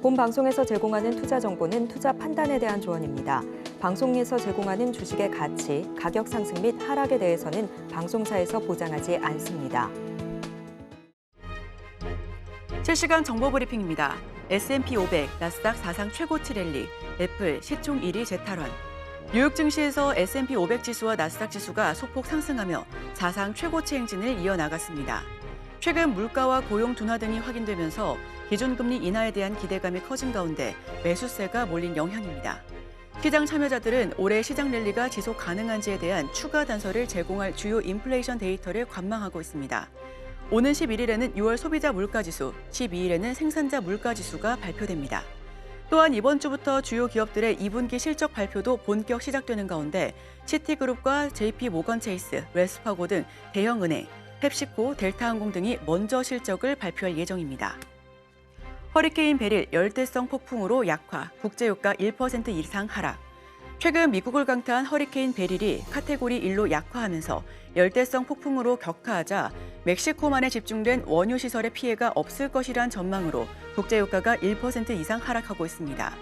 본 방송에서 제공하는 투자 정보는 투자 판단에 대한 조언입니다. 방송에서 제공하는 주식의 가치, 가격 상승 및 하락에 대해서는 방송사에서 보장하지 않습니다. 실시간 정보 브리핑입니다. S&P 500, 나스닥 사상 최고치 랠리, 애플 시총 1위 재탈환. 뉴욕 증시에서 S&P 500 지수와 나스닥 지수가 소폭 상승하며 사상 최고치 행진을 이어나갔습니다. 최근 물가와 고용 둔화 등이 확인되면서 기준금리 인하에 대한 기대감이 커진 가운데 매수세가 몰린 영향입니다. 시장 참여자들은 올해 시장 랠리가 지속 가능한지에 대한 추가 단서를 제공할 주요 인플레이션 데이터를 관망하고 있습니다. 오는 11일에는 6월 소비자 물가지수, 12일에는 생산자 물가지수가 발표됩니다. 또한 이번 주부터 주요 기업들의 2분기 실적 발표도 본격 시작되는 가운데 시티그룹과 JP모건체이스, 웰스파고 등 대형은행, 펩시코, 델타항공 등이 먼저 실적을 발표할 예정입니다. 허리케인 베릴 열대성 폭풍으로 약화, 국제유가 1% 이상 하락. 최근 미국을 강타한 허리케인 베릴이 카테고리 1로 약화하면서 열대성 폭풍으로 격화하자 멕시코만에 집중된 원유 시설의 피해가 없을 것이란 전망으로 국제유가가 1% 이상 하락하고 있습니다.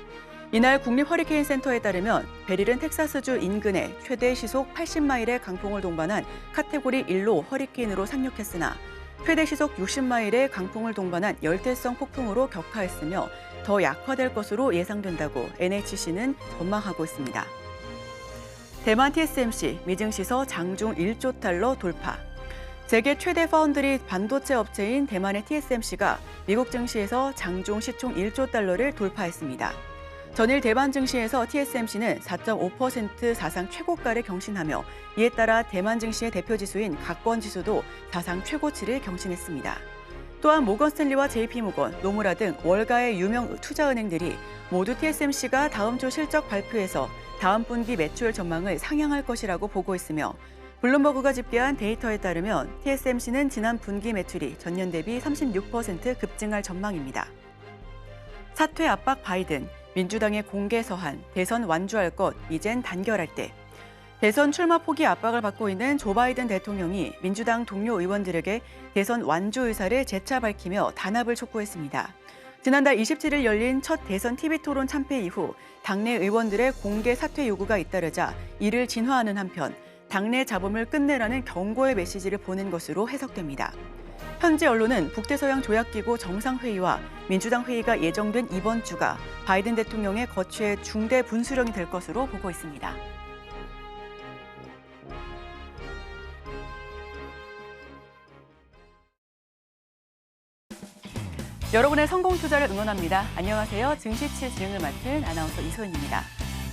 이날 국립허리케인센터에 따르면 베릴은 텍사스주 인근에 최대 시속 80마일의 강풍을 동반한 카테고리 1로 허리케인으로 상륙했으나 최대 시속 60마일의 강풍을 동반한 열대성 폭풍으로 격화했으며 더 약화될 것으로 예상된다고 NHC는 전망하고 있습니다. 대만 TSMC 미증시서 장중 1조 달러 돌파. 세계 최대 파운드리 반도체 업체인 대만의 TSMC가 미국 증시에서 장중 시총 1조 달러를 돌파했습니다. 전일 대만 증시에서 TSMC는 4.5% 사상 최고가를 경신하며 이에 따라 대만 증시의 대표 지수인 각권 지수도 사상 최고치를 경신했습니다. 또한 모건스탠리와 JP모건, 노무라 등 월가의 유명 투자은행들이 모두 TSMC가 다음 주 실적 발표에서 다음 분기 매출 전망을 상향할 것이라고 보고 있으며 블룸버그가 집계한 데이터에 따르면 TSMC는 지난 분기 매출이 전년 대비 36% 급증할 전망입니다. 사퇴 압박 바이든, 민주당의 공개 서한, 대선 완주할 것, 이젠 단결할 때. 대선 출마 포기 압박을 받고 있는 조 바이든 대통령이 민주당 동료 의원들에게 대선 완주 의사를 재차 밝히며 단합을 촉구했습니다. 지난달 27일 열린 첫 대선 TV토론 참패 이후 당내 의원들의 공개 사퇴 요구가 잇따르자 이를 진화하는 한편 당내 잡음을 끝내라는 경고의 메시지를 보낸 것으로 해석됩니다. 현지 언론은 북대서양 조약기구 정상회의와 민주당 회의가 예정된 이번 주가 바이든 대통령의 거취의 중대 분수령이 될 것으로 보고 있습니다. 여러분의 성공 투자를 응원합니다. 안녕하세요. 증시치 진행을 맡은 아나운서 이소연입니다.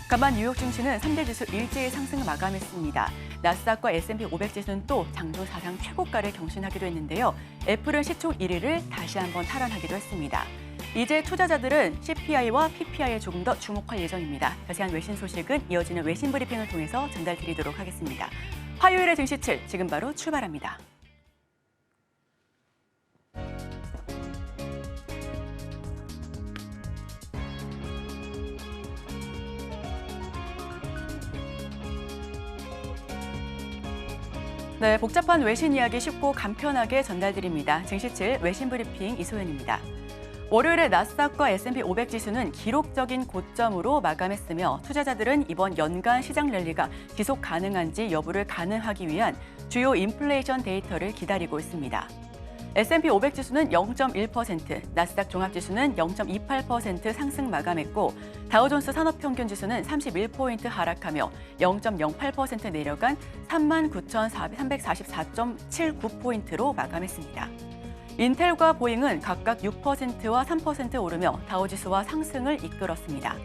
간밤 뉴욕 증시는 3대 지수 일제히 상승 마감했습니다. 나스닥과 S&P 500 지수는 또 장중 사상 최고가를 경신하기도 했는데요. 애플은 시총 1위를 다시 한번 탈환하기도 했습니다. 이제 투자자들은 CPI와 PPI에 조금 더 주목할 예정입니다. 자세한 외신 소식은 이어지는 외신 브리핑을 통해서 전달드리도록 하겠습니다. 화요일의 증시칠 지금 바로 출발합니다. 네, 복잡한 외신 이야기 쉽고 간편하게 전달드립니다. 증시칠 외신 브리핑 이소연입니다. 월요일에 나스닥과 S&P 500 지수는 기록적인 고점으로 마감했으며 투자자들은 이번 연간 시장 랠리가 지속 가능한지 여부를 가늠하기 위한 주요 인플레이션 데이터를 기다리고 있습니다. S&P 500 지수는 0.1%, 나스닥 종합지수는 0.28% 상승 마감했고 다우존스 산업평균 지수는 31포인트 하락하며 0.08% 내려간 39,344.79포인트로 마감했습니다. 인텔과 보잉은 각각 6%와 3% 오르며 다우지수와 상승을 이끌었습니다.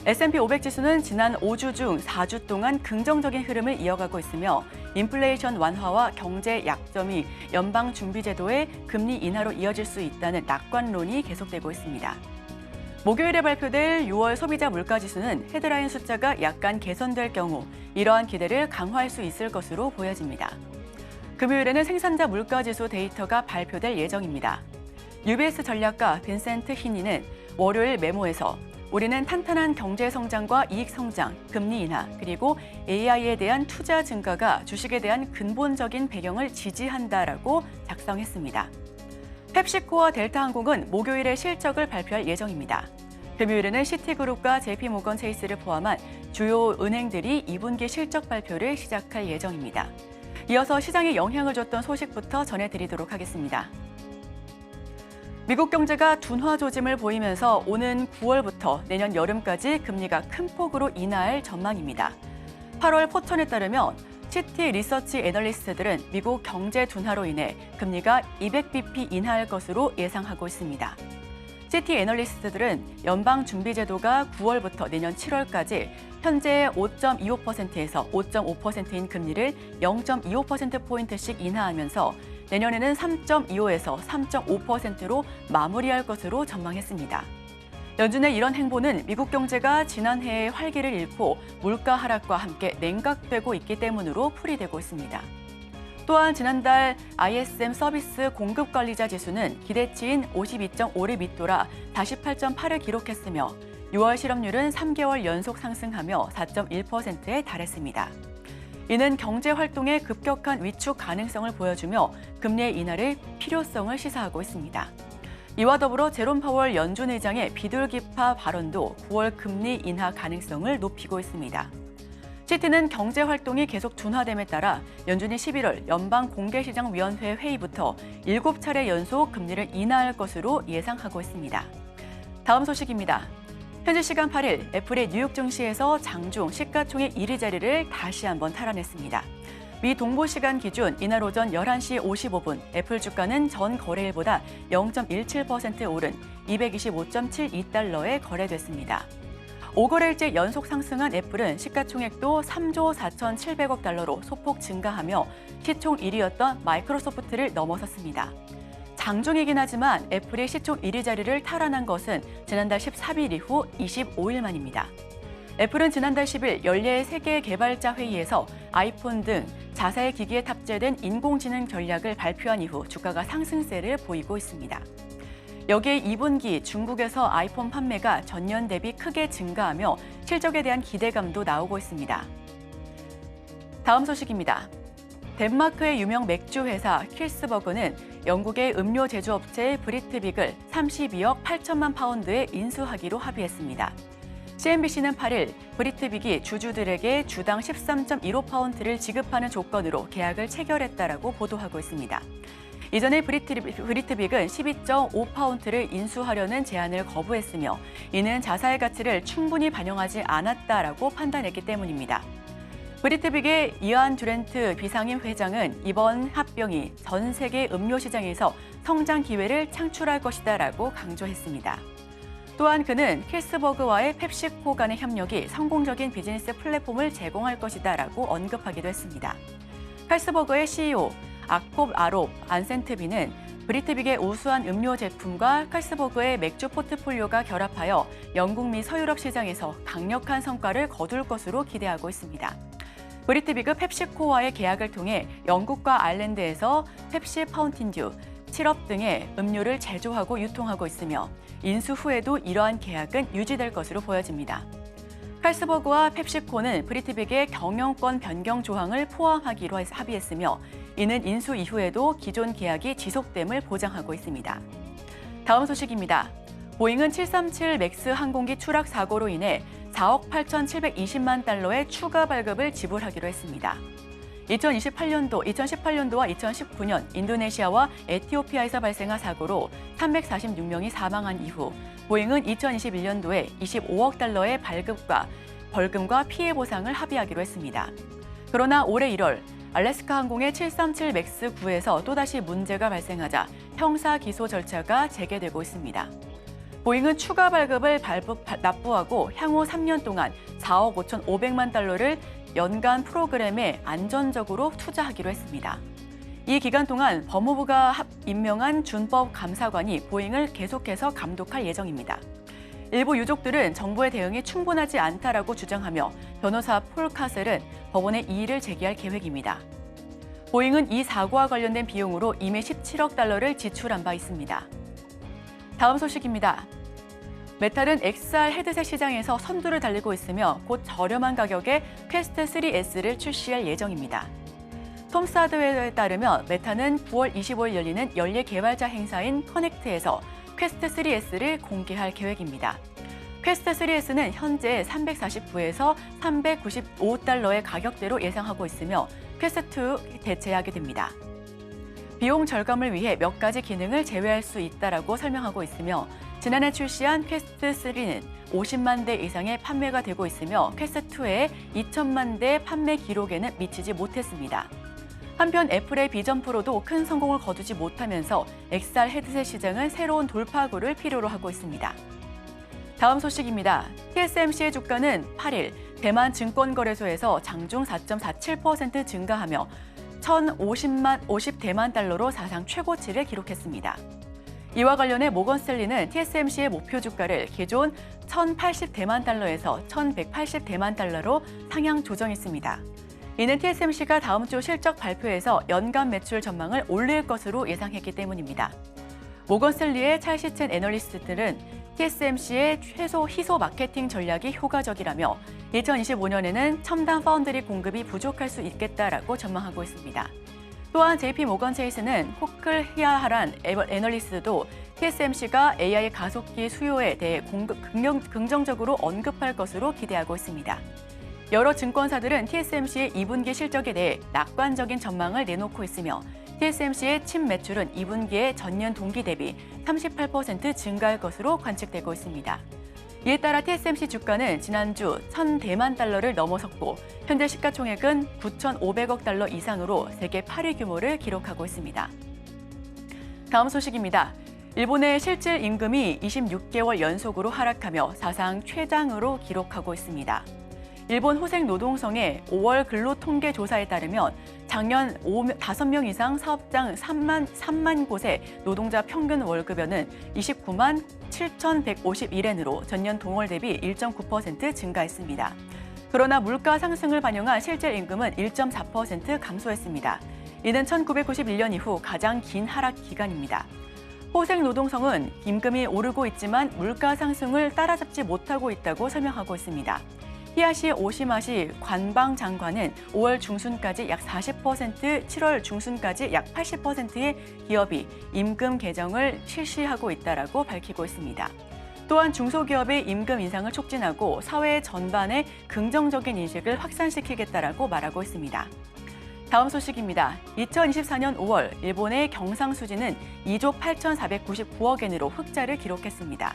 S&P 500 지수는 지난 5주 중 4주 동안 긍정적인 흐름을 이어가고 있으며 인플레이션 완화와 경제 약점이 연방준비제도의 금리 인하로 이어질 수 있다는 낙관론이 계속되고 있습니다. 목요일에 발표될 6월 소비자 물가지수는 헤드라인 숫자가 약간 개선될 경우 이러한 기대를 강화할 수 있을 것으로 보여집니다. 금요일에는 생산자 물가지수 데이터가 발표될 예정입니다. UBS 전략가 빈센트 히니는 월요일 메모에서 우리는 탄탄한 경제 성장과 이익 성장, 금리 인하, 그리고 AI에 대한 투자 증가가 주식에 대한 근본적인 배경을 지지한다라고 작성했습니다. 펩시코와 델타항공은 목요일에 실적을 발표할 예정입니다. 금요일에는 시티그룹과 JP모건 체이스를 포함한 주요 은행들이 2분기 실적 발표를 시작할 예정입니다. 이어서 시장에 영향을 줬던 소식부터 전해드리도록 하겠습니다. 미국 경제가 둔화 조짐을 보이면서 오는 9월부터 내년 여름까지 금리가 큰 폭으로 인하할 전망입니다. 8월 포천에 따르면 시티 리서치 애널리스트들은 미국 경제 둔화로 인해 금리가 200bp 인하할 것으로 예상하고 있습니다. 시티 애널리스트들은 연방준비제도가 9월부터 내년 7월까지 현재의 5.25%에서 5.5%인 금리를 0.25%포인트씩 인하하면서 내년에는 3.25에서 3.5%로 마무리할 것으로 전망했습니다. 연준의 이런 행보는 미국 경제가 지난해에 활기를 잃고 물가 하락과 함께 냉각되고 있기 때문으로 풀이되고 있습니다. 또한 지난달 ISM 서비스 공급관리자 지수는 기대치인 52.5를 밑돌아 다시 8.8을 기록했으며 6월 실업률은 3개월 연속 상승하며 4.1%에 달했습니다. 이는 경제 활동의 급격한 위축 가능성을 보여주며 금리 인하를 필요성을 시사하고 있습니다. 이와 더불어 제롬 파월 연준 의장의 비둘기파 발언도 9월 금리 인하 가능성을 높이고 있습니다. 시티는 경제 활동이 계속 둔화됨에 따라 연준이 11월 연방공개시장위원회 회의부터 7차례 연속 금리를 인하할 것으로 예상하고 있습니다. 다음 소식입니다. 현지 시간 8일 애플의 뉴욕 증시에서 장중 시가총액 1위 자리를 다시 한번 탈환했습니다. 미 동부 시간 기준 이날 오전 11시 55분 애플 주가는 전 거래일보다 0.17% 오른 225.72달러에 거래됐습니다. 5거래일째 연속 상승한 애플은 시가총액도 3조 4,700억 달러로 소폭 증가하며 시총 1위였던 마이크로소프트를 넘어섰습니다. 장중이긴 하지만 애플이 시총 1위 자리를 탈환한 것은 지난달 13일 이후 25일 만입니다. 애플은 지난달 10일 연례 세계 개발자 회의에서 아이폰 등 자사의 기기에 탑재된 인공지능 전략을 발표한 이후 주가가 상승세를 보이고 있습니다. 여기에 2분기 중국에서 아이폰 판매가 전년 대비 크게 증가하며 실적에 대한 기대감도 나오고 있습니다. 다음 소식입니다. 덴마크의 유명 맥주 회사 킬스버그는 영국의 음료 제조업체 브리트빅을 32억 8천만 파운드에 인수하기로 합의했습니다. CNBC는 8일 브리트빅이 주주들에게 주당 13.15파운드를 지급하는 조건으로 계약을 체결했다라고 보도하고 있습니다. 이전에 브리트빅은 12.5파운드를 인수하려는 제안을 거부했으며 이는 자사의 가치를 충분히 반영하지 않았다라고 판단했기 때문입니다. 브리트빅의 이안 듀렌트 비상임 회장은 이번 합병이 전 세계 음료 시장에서 성장 기회를 창출할 것이다라고 강조했습니다. 또한 그는 킬스버그와의 펩시코 간의 협력이 성공적인 비즈니스 플랫폼을 제공할 것이다라고 언급하기도 했습니다. 킬스버그의 CEO 아콥 아롭 안센트비는 브리트빅의 우수한 음료 제품과 킬스버그의 맥주 포트폴리오가 결합하여 영국 및 서유럽 시장에서 강력한 성과를 거둘 것으로 기대하고 있습니다. 브리트빅은 펩시코와의 계약을 통해 영국과 아일랜드에서 펩시 파운틴듀, 시럽 등의 음료를 제조하고 유통하고 있으며 인수 후에도 이러한 계약은 유지될 것으로 보여집니다. 킬스버그와 펩시코는 브리트빅의 경영권 변경 조항을 포함하기로 합의했으며 이는 인수 이후에도 기존 계약이 지속됨을 보장하고 있습니다. 다음 소식입니다. 보잉은 737 맥스 항공기 추락 사고로 인해 4억 8,720만 달러의 추가 발급을 지불하기로 했습니다. 2018년도와 2019년 인도네시아와 에티오피아에서 발생한 사고로 346명이 사망한 이후 보잉은 2021년도에 25억 달러의 발급과 벌금과 피해 보상을 합의하기로 했습니다. 그러나 올해 1월 알래스카 항공의 737 맥스 9에서 또다시 문제가 발생하자 형사 기소 절차가 재개되고 있습니다. 보잉은 추가 발급을 납부하고 향후 3년 동안 4억 5,500만 달러를 연간 프로그램에 안전적으로 투자하기로 했습니다. 이 기간 동안 법무부가 임명한 준법 감사관이 보잉을 계속해서 감독할 예정입니다. 일부 유족들은 정부의 대응이 충분하지 않다라고 주장하며 변호사 폴 카셀은 법원에 이의를 제기할 계획입니다. 보잉은 이 사고와 관련된 비용으로 이미 17억 달러를 지출한 바 있습니다. 다음 소식입니다. 메탈은 XR 헤드셋 시장에서 선두를 달리고 있으며 곧 저렴한 가격에 퀘스트 3S를 출시할 예정입니다. 톰사드웨어에 따르면 메타는 9월 25일 열리는 연례 개발자 행사인 커넥트에서 퀘스트 3S를 공개할 계획입니다. 퀘스트 3S는 현재 349에서 395달러의 가격대로 예상하고 있으며 퀘스트2 대체하게 됩니다. 비용 절감을 위해 몇 가지 기능을 제외할 수 있다라고 설명하고 있으며 지난해 출시한 퀘스트 3는 50만 대 이상의 판매가 되고 있으며 퀘스트2의 2천만 대 판매 기록에는 미치지 못했습니다. 한편 애플의 비전 프로도 큰 성공을 거두지 못하면서 XR 헤드셋 시장은 새로운 돌파구를 필요로 하고 있습니다. 다음 소식입니다. TSMC의 주가는 8일 대만 증권거래소에서 장중 4.47% 증가하며 1,050대만 달러로 사상 최고치를 기록했습니다. 이와 관련해 모건스탠리는 TSMC의 목표 주가를 기존 1,080대만 달러에서 1,180대만 달러로 상향 조정했습니다. 이는 TSMC가 다음 주 실적 발표에서 연간 매출 전망을 올릴 것으로 예상했기 때문입니다. 모건스탠리의 찰시첸 애널리스트들은 TSMC의 최소 희소 마케팅 전략이 효과적이라며 2025년에는 첨단 파운드리 공급이 부족할 수 있겠다라고 전망하고 있습니다. 또한 JP모건 체이스는 호클 히아하란 애널리스트도 TSMC가 AI 가속기 수요에 대해 긍정적으로 언급할 것으로 기대하고 있습니다. 여러 증권사들은 TSMC의 2분기 실적에 대해 낙관적인 전망을 내놓고 있으며 TSMC의 칩 매출은 2분기에 전년 동기 대비 38% 증가할 것으로 관측되고 있습니다. 이에 따라 TSMC 주가는 지난주 1,000대만 달러를 넘어섰고 현재 시가총액은 9,500억 달러 이상으로 세계 8위 규모를 기록하고 있습니다. 다음 소식입니다. 일본의 실질 임금이 26개월 연속으로 하락하며 사상 최장으로 기록하고 있습니다. 일본 호생노동성의 5월 근로통계조사에 따르면 작년 5명 이상 사업장 3만 곳의 노동자 평균 월급여는 29만 7,151엔으로 전년 동월 대비 1.9% 증가했습니다. 그러나 물가 상승을 반영한 실질 임금은 1.4% 감소했습니다. 이는 1991년 이후 가장 긴 하락 기간입니다. 호생노동성은 임금이 오르고 있지만 물가 상승을 따라잡지 못하고 있다고 설명하고 있습니다. 히야시 오시마시 관방장관은 5월 중순까지 약 40%, 7월 중순까지 약 80%의 기업이 임금 개정을 실시하고 있다라고 밝히고 있습니다. 또한 중소기업의 임금 인상을 촉진하고 사회 전반에 긍정적인 인식을 확산시키겠다라고 말하고 있습니다. 다음 소식입니다. 2024년 5월 일본의 경상수지는 2조 8,499억엔으로 흑자를 기록했습니다.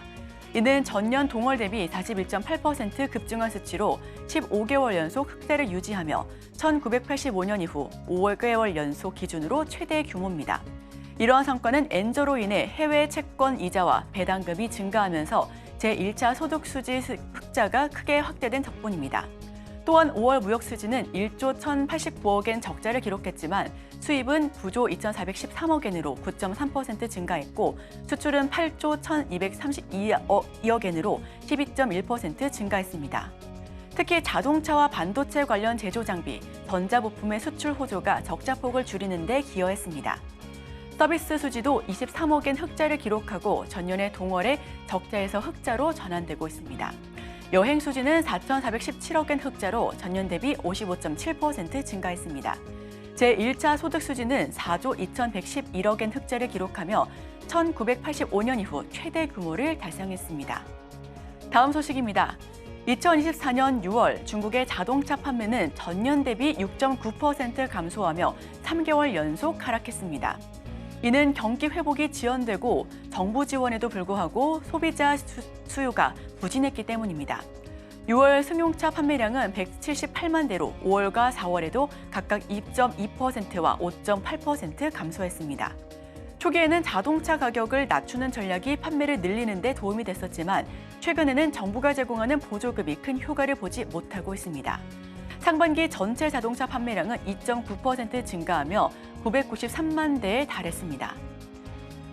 이는 전년 동월 대비 41.8% 급증한 수치로 15개월 연속 흑자를 유지하며 1985년 이후 5개월 연속 기준으로 최대 규모입니다. 이러한 성과는 엔저로 인해 해외 채권 이자와 배당금이 증가하면서 제1차 소득 수지 흑자가 크게 확대된 덕분입니다. 또한 5월 무역 수지는 1조 1,089억엔 적자를 기록했지만 수입은 9조 2,413억엔으로 9.3% 증가했고 수출은 8조 1,232억엔으로 12.1% 증가했습니다. 특히 자동차와 반도체 관련 제조 장비, 전자부품의 수출 호조가 적자폭을 줄이는 데 기여했습니다. 서비스 수지도 23억엔 흑자를 기록하고 전년의 동월에 적자에서 흑자로 전환되고 있습니다. 여행 수지는 4,417억엔 흑자로 전년 대비 55.7% 증가했습니다. 제1차 소득 수지는 4조 2,111억엔 흑자를 기록하며 1985년 이후 최대 규모를 달성했습니다. 다음 소식입니다. 2024년 6월 중국의 자동차 판매는 전년 대비 6.9% 감소하며 3개월 연속 하락했습니다. 이는 경기 회복이 지연되고 정부 지원에도 불구하고 소비자 수요가 부진했기 때문입니다. 6월 승용차 판매량은 178만 대로 5월과 4월에도 각각 2.2%와 5.8% 감소했습니다. 초기에는 자동차 가격을 낮추는 전략이 판매를 늘리는 데 도움이 됐었지만 최근에는 정부가 제공하는 보조금이 큰 효과를 보지 못하고 있습니다. 상반기 전체 자동차 판매량은 2.9% 증가하며 993만 대에 달했습니다.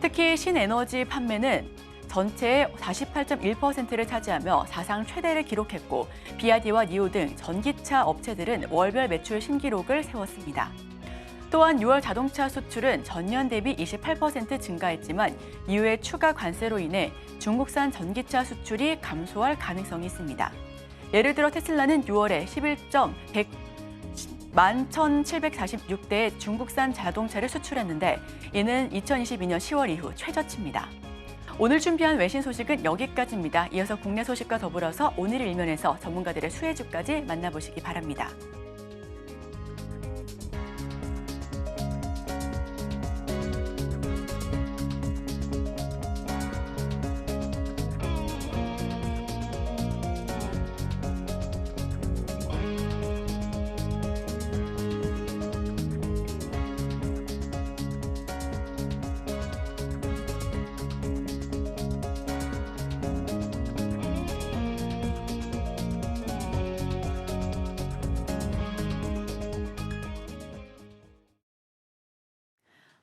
특히 신에너지 판매는 전체의 48.1%를 차지하며 사상 최대를 기록했고 비아디와 니오 등 전기차 업체들은 월별 매출 신기록을 세웠습니다. 또한 6월 자동차 수출은 전년 대비 28% 증가했지만 이후의 추가 관세로 인해 중국산 전기차 수출이 감소할 가능성이 있습니다. 예를 들어 테슬라는 6월에 11.100만 11,746대의 중국산 자동차를 수출했는데 이는 2022년 10월 이후 최저치입니다. 오늘 준비한 외신 소식은 여기까지입니다. 이어서 국내 소식과 더불어서 오늘 일면에서 전문가들의 수혜주까지 만나보시기 바랍니다.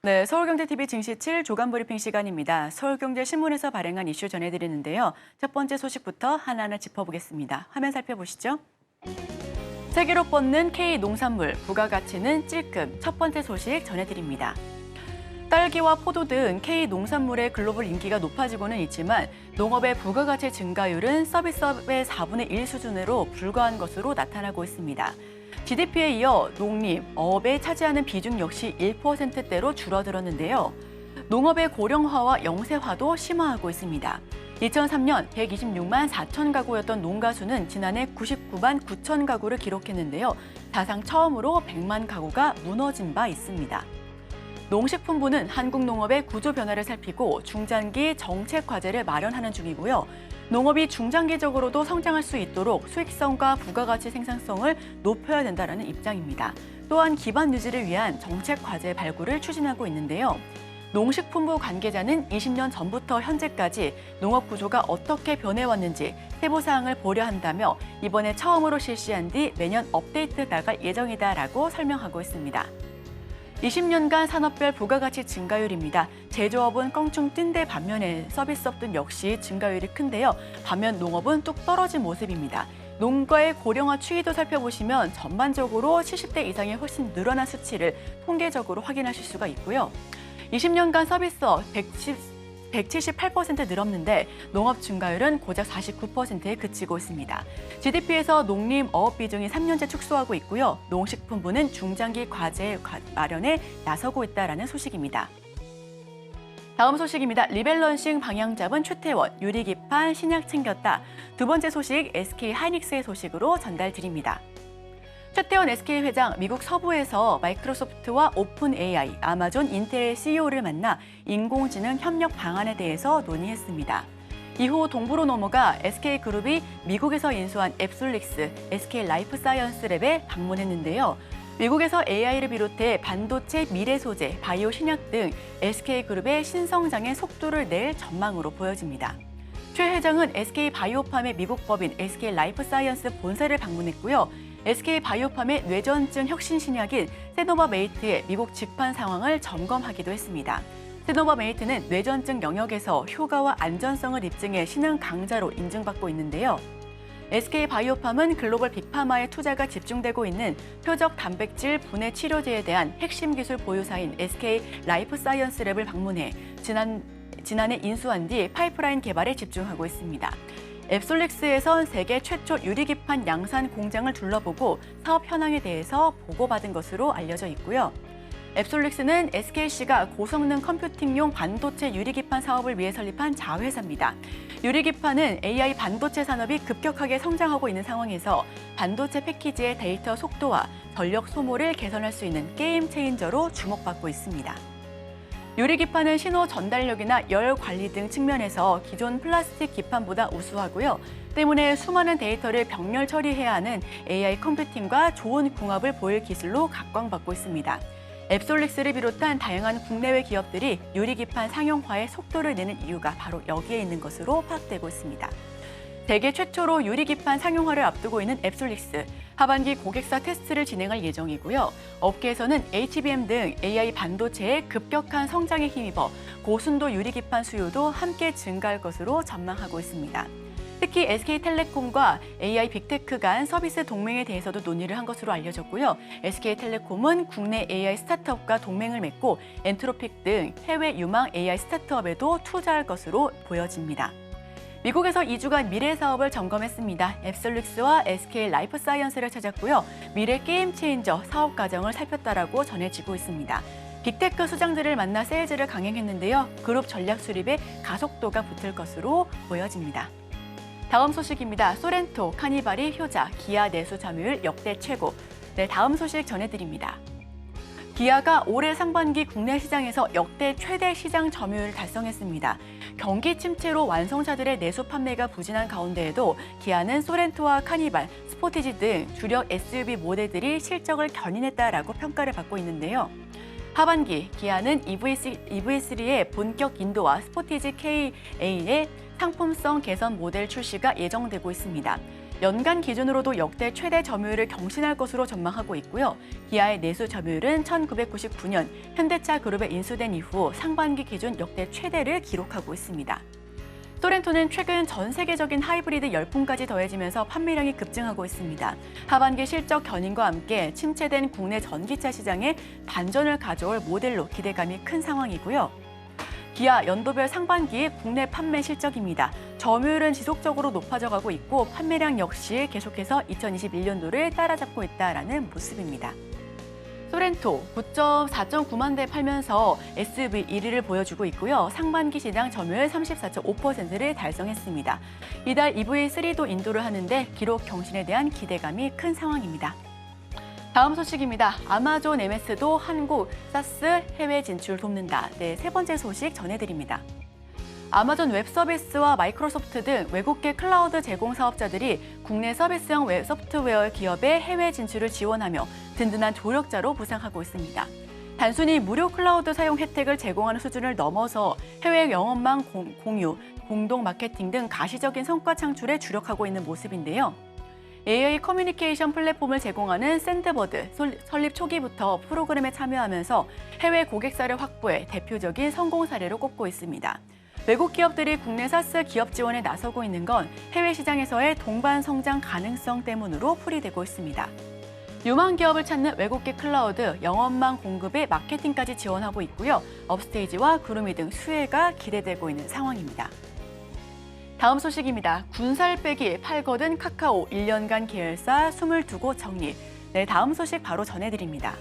네, 서울경제TV 증시 7 조간 브리핑 시간입니다. 서울경제신문에서 발행한 이슈 전해드리는데요. 첫 번째 소식부터 하나하나 짚어보겠습니다. 화면 살펴보시죠. 세계로 뻗는 K농산물, 부가가치는 찔끔. 첫 번째 소식 전해드립니다. 딸기와 포도 등 K농산물의 글로벌 인기가 높아지고는 있지만 농업의 부가가치 증가율은 서비스업의 4분의 1 수준으로 불과한 것으로 나타나고 있습니다. GDP에 이어 농림, 어업에 차지하는 비중 역시 1%대로 줄어들었는데요. 농업의 고령화와 영세화도 심화하고 있습니다. 2003년 126만 4천 가구였던 농가 수는 지난해 99만 9천 가구를 기록했는데요. 사상 처음으로 100만 가구가 무너진 바 있습니다. 농식품부는 한국 농업의 구조 변화를 살피고 중장기 정책 과제를 마련하는 중이고요. 농업이 중장기적으로도 성장할 수 있도록 수익성과 부가가치 생산성을 높여야 된다는 입장입니다. 또한 기반 유지를 위한 정책 과제 발굴을 추진하고 있는데요. 농식품부 관계자는 20년 전부터 현재까지 농업 구조가 어떻게 변해왔는지 세부 사항을 보려 한다며 이번에 처음으로 실시한 뒤 매년 업데이트 나갈 예정이다라고 설명하고 있습니다. 20년간 산업별 부가가치 증가율입니다. 제조업은 껑충 뛴 데 반면에 서비스업은 역시 증가율이 큰데요. 반면 농업은 뚝 떨어진 모습입니다. 농가의 고령화 추이도 살펴보시면 전반적으로 70대 이상이 훨씬 늘어난 수치를 통계적으로 확인하실 수가 있고요. 20년간 서비스업 178% 늘었는데 농업 증가율은 고작 49%에 그치고 있습니다. GDP에서 농림, 어업 비중이 3년째 축소하고 있고요. 농식품부는 중장기 과제 마련에 나서고 있다는 소식입니다. 다음 소식입니다. 리밸런싱 방향 잡은 최태원, 유리기판 신약 챙겼다. 두 번째 소식 SK하이닉스의 소식으로 전달드립니다. 최태원 SK 회장 미국 서부에서 마이크로소프트와 오픈 AI, 아마존, 인텔의 CEO를 만나 인공지능 협력 방안에 대해서 논의했습니다. 이후 동부로 넘어가 SK그룹이 미국에서 인수한 앱솔릭스, SK라이프사이언스랩에 방문했는데요. 미국에서 AI를 비롯해 반도체, 미래 소재, 바이오 신약 등 SK그룹의 신성장의 속도를 낼 전망으로 보여집니다. 최 회장은 SK바이오팜의 미국 법인 SK라이프사이언스 본사를 방문했고요. SK바이오팜의 뇌전증 혁신 신약인 세노바메이트의 미국 직판 상황을 점검하기도 했습니다. 세노바메이트는 뇌전증 영역에서 효과와 안전성을 입증해 신흥 강자로 인증받고 있는데요. SK바이오팜은 글로벌 빅파마에 투자가 집중되고 있는 표적 단백질 분해 치료제에 대한 핵심 기술 보유사인 SK라이프사이언스랩을 방문해 지난해 인수한 뒤 파이프라인 개발에 집중하고 있습니다. 앱솔릭스에선 세계 최초 유리기판 양산 공장을 둘러보고 사업 현황에 대해서 보고받은 것으로 알려져 있고요. 앱솔릭스는 SKC가 고성능 컴퓨팅용 반도체 유리기판 사업을 위해 설립한 자회사입니다. 유리기판은 AI 반도체 산업이 급격하게 성장하고 있는 상황에서 반도체 패키지의 데이터 속도와 전력 소모를 개선할 수 있는 게임 체인저로 주목받고 있습니다. 유리기판은 신호 전달력이나 열 관리 등 측면에서 기존 플라스틱 기판보다 우수하고요. 때문에 수많은 데이터를 병렬 처리해야 하는 AI 컴퓨팅과 좋은 궁합을 보일 기술로 각광받고 있습니다. 앱솔릭스를 비롯한 다양한 국내외 기업들이 유리기판 상용화에 속도를 내는 이유가 바로 여기에 있는 것으로 파악되고 있습니다. 세계 최초로 유리기판 상용화를 앞두고 있는 앱솔릭스, 하반기 고객사 테스트를 진행할 예정이고요. 업계에서는 HBM 등 AI 반도체의 급격한 성장에 힘입어 고순도 유리기판 수요도 함께 증가할 것으로 전망하고 있습니다. 특히 SK텔레콤과 AI 빅테크 간 서비스 동맹에 대해서도 논의를 한 것으로 알려졌고요. SK텔레콤은 국내 AI 스타트업과 동맹을 맺고 엔트로픽 등 해외 유망 AI 스타트업에도 투자할 것으로 보여집니다. 미국에서 2주간 미래 사업을 점검했습니다. 앱솔루스와 SK 라이프 사이언스를 찾았고요. 미래 게임 체인저 사업 과정을 살폈다라고 전해지고 있습니다. 빅테크 수장들을 만나 세일즈를 강행했는데요. 그룹 전략 수립에 가속도가 붙을 것으로 보여집니다. 다음 소식입니다. 소렌토, 카니발이 효자, 기아 내수 점유율 역대 최고. 네, 다음 소식 전해드립니다. 기아가 올해 상반기 국내 시장에서 역대 최대 시장 점유율을 달성했습니다. 경기 침체로 완성차들의 내수 판매가 부진한 가운데에도 기아는 소렌토와 카니발, 스포티지 등 주력 SUV 모델들이 실적을 견인했다라고 평가를 받고 있는데요. 하반기 기아는 EV3의 본격 인도와 스포티지 K8의 상품성 개선 모델 출시가 예정되고 있습니다. 연간 기준으로도 역대 최대 점유율을 경신할 것으로 전망하고 있고요. 기아의 내수 점유율은 1999년 현대차 그룹에 인수된 이후 상반기 기준 역대 최대를 기록하고 있습니다. 소렌토는 최근 전 세계적인 하이브리드 열풍까지 더해지면서 판매량이 급증하고 있습니다. 하반기 실적 견인과 함께 침체된 국내 전기차 시장에 반전을 가져올 모델로 기대감이 큰 상황이고요. 기아 연도별 상반기 국내 판매 실적입니다. 점유율은 지속적으로 높아져 가고 있고 판매량 역시 계속해서 2021년도를 따라잡고 있다는 모습입니다. 소렌토 4.9만 대 팔면서 SUV 1위를 보여주고 있고요. 상반기 시장 점유율 34.5%를 달성했습니다. 이달 EV3도 인도를 하는데 기록 경신에 대한 기대감이 큰 상황입니다. 다음 소식입니다. 아마존 MS도 한국 사스 해외 진출 돕는다. 네, 세 번째 소식 전해드립니다. 아마존 웹 서비스와 마이크로소프트 등 외국계 클라우드 제공 사업자들이 국내 서비스형 웹 소프트웨어 기업의 해외 진출을 지원하며 든든한 조력자로 부상하고 있습니다. 단순히 무료 클라우드 사용 혜택을 제공하는 수준을 넘어서 해외 영업망 공유, 공동 마케팅 등 가시적인 성과 창출에 주력하고 있는 모습인데요. AI 커뮤니케이션 플랫폼을 제공하는 샌드버드 설립 초기부터 프로그램에 참여하면서 해외 고객사를 확보해 대표적인 성공 사례로 꼽고 있습니다. 외국 기업들이 국내 사스 기업 지원에 나서고 있는 건 해외 시장에서의 동반 성장 가능성 때문으로 풀이되고 있습니다. 유망 기업을 찾는 외국계 클라우드, 영업망 공급에 마케팅까지 지원하고 있고요. 업스테이지와 구루미 등 수혜가 기대되고 있는 상황입니다. 다음 소식입니다. 군살 빼기 팔거든 카카오 1년간 계열사 22곳 정리. 네, 다음 소식 바로 전해드립니다.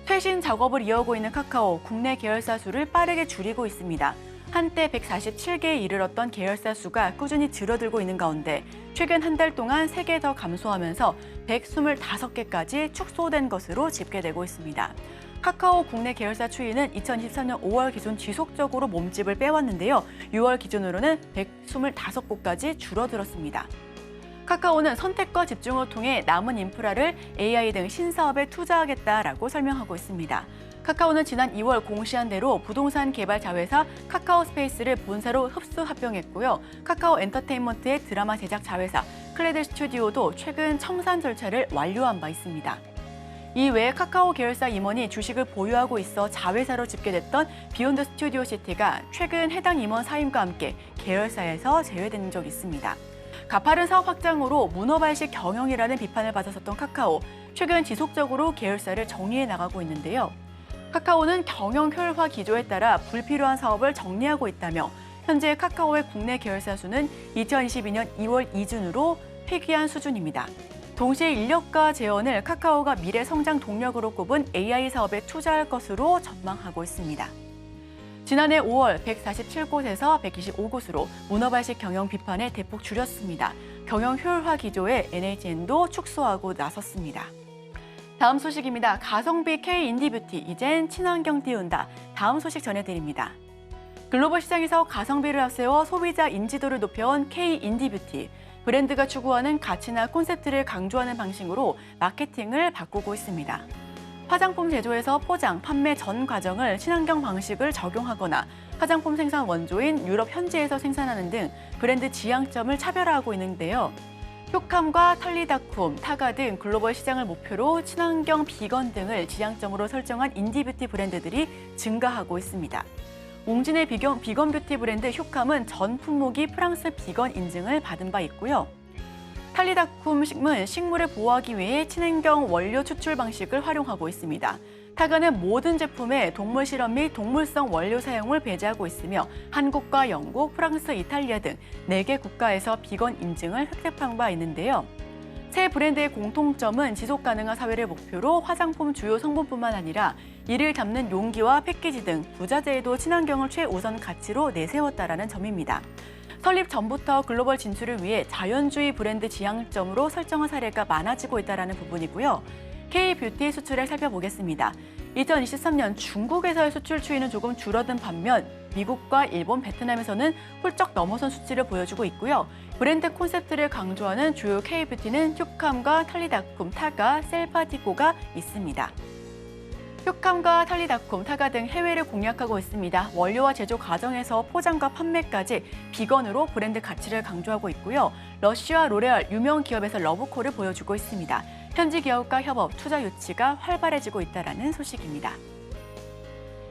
쇄신 작업을 이어오고 있는 카카오, 국내 계열사 수를 빠르게 줄이고 있습니다. 한때 147개에 이르렀던 계열사 수가 꾸준히 줄어들고 있는 가운데 최근 한 달 동안 3개 더 감소하면서 125개까지 축소된 것으로 집계되고 있습니다. 카카오 국내 계열사 추이는 2023년 5월 기준 지속적으로 몸집을 빼왔는데요. 6월 기준으로는 125곳까지 줄어들었습니다. 카카오는 선택과 집중을 통해 남은 인프라를 AI 등 신사업에 투자하겠다라고 설명하고 있습니다. 카카오는 지난 2월 공시한 대로 부동산 개발 자회사 카카오 스페이스를 본사로 흡수 합병했고요. 카카오 엔터테인먼트의 드라마 제작 자회사 클레드 스튜디오도 최근 청산 절차를 완료한 바 있습니다. 이외에 카카오 계열사 임원이 주식을 보유하고 있어 자회사로 집계됐던 비욘드 스튜디오 시티가 최근 해당 임원 사임과 함께 계열사에서 제외된 적이 있습니다. 가파른 사업 확장으로 문어발식 경영이라는 비판을 받았었던 카카오, 최근 지속적으로 계열사를 정리해 나가고 있는데요. 카카오는 경영 효율화 기조에 따라 불필요한 사업을 정리하고 있다며 현재 카카오의 국내 계열사 수는 2022년 2월 기준으로 폐기한 수준입니다. 동시에 인력과 재원을 카카오가 미래 성장 동력으로 꼽은 AI 사업에 투자할 것으로 전망하고 있습니다. 지난해 5월 147곳에서 125곳으로 문어발식 경영 비판에 대폭 줄였습니다. 경영 효율화 기조에 NHN도 축소하고 나섰습니다. 다음 소식입니다. 가성비 K 인디뷰티, 이젠 친환경 띄운다. 다음 소식 전해드립니다. 글로벌 시장에서 가성비를 앞세워 소비자 인지도를 높여온 K 인디뷰티. 브랜드가 추구하는 가치나 콘셉트를 강조하는 방식으로 마케팅을 바꾸고 있습니다. 화장품 제조에서 포장, 판매 전 과정을 친환경 방식을 적용하거나 화장품 생산 원조인 유럽 현지에서 생산하는 등 브랜드 지향점을 차별화하고 있는데요. 효캄과 털리다쿰, 타가 등 글로벌 시장을 목표로 친환경, 비건 등을 지향점으로 설정한 인디뷰티 브랜드들이 증가하고 있습니다. 웅진의 비건 뷰티 브랜드 효캄은 전 품목이 프랑스 비건 인증을 받은 바 있고요. 탈리다쿰 식물을 보호하기 위해 친환경 원료 추출 방식을 활용하고 있습니다. 타가는 모든 제품에 동물 실험 및 동물성 원료 사용을 배제하고 있으며 한국과 영국, 프랑스, 이탈리아 등 4개 국가에서 비건 인증을 획득한 바 있는데요. 새 브랜드의 공통점은 지속 가능한 사회를 목표로 화장품 주요 성분뿐만 아니라 이를 담는 용기와 패키지 등 부자재에도 친환경을 최우선 가치로 내세웠다라는 점입니다. 설립 전부터 글로벌 진출을 위해 자연주의 브랜드 지향점으로 설정한 사례가 많아지고 있다는 부분이고요. K-뷰티 수출액 살펴보겠습니다. 2023년 중국에서의 수출 추이는 조금 줄어든 반면 미국과 일본, 베트남에서는 훌쩍 넘어선 수치를 보여주고 있고요. 브랜드 콘셉트를 강조하는 주요 K-뷰티는 휴캄과 털리닷쿰, 타가, 셀파티코가 있습니다. 휴캄과 털리닷쿰, 타가 등 해외를 공략하고 있습니다. 원료와 제조 과정에서 포장과 판매까지 비건으로 브랜드 가치를 강조하고 있고요. 러쉬와 로레알, 유명 기업에서 러브콜을 보여주고 있습니다. 현지 기업과 협업, 투자 유치가 활발해지고 있다는 소식입니다.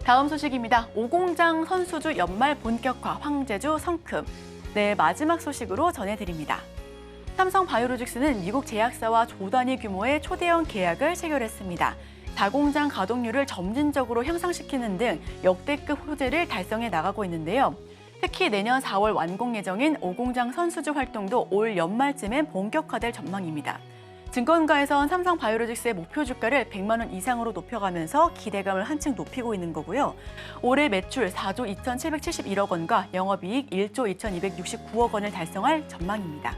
다음 소식입니다. 오공장 선수주 연말 본격화, 황제주 성큼. 네, 마지막 소식으로 전해드립니다. 삼성바이오로직스는 미국 제약사와 조 단위 규모의 초대형 계약을 체결했습니다. 다공장 가동률을 점진적으로 향상시키는 등 역대급 호재를 달성해 나가고 있는데요. 특히 내년 4월 완공 예정인 오공장 선수주 활동도 올 연말쯤엔 본격화될 전망입니다. 증권가에선 삼성바이오로직스의 목표 주가를 100만 원 이상으로 높여가면서 기대감을 한층 높이고 있는 거고요. 올해 매출 4조 2,771억 원과 영업이익 1조 2,269억 원을 달성할 전망입니다.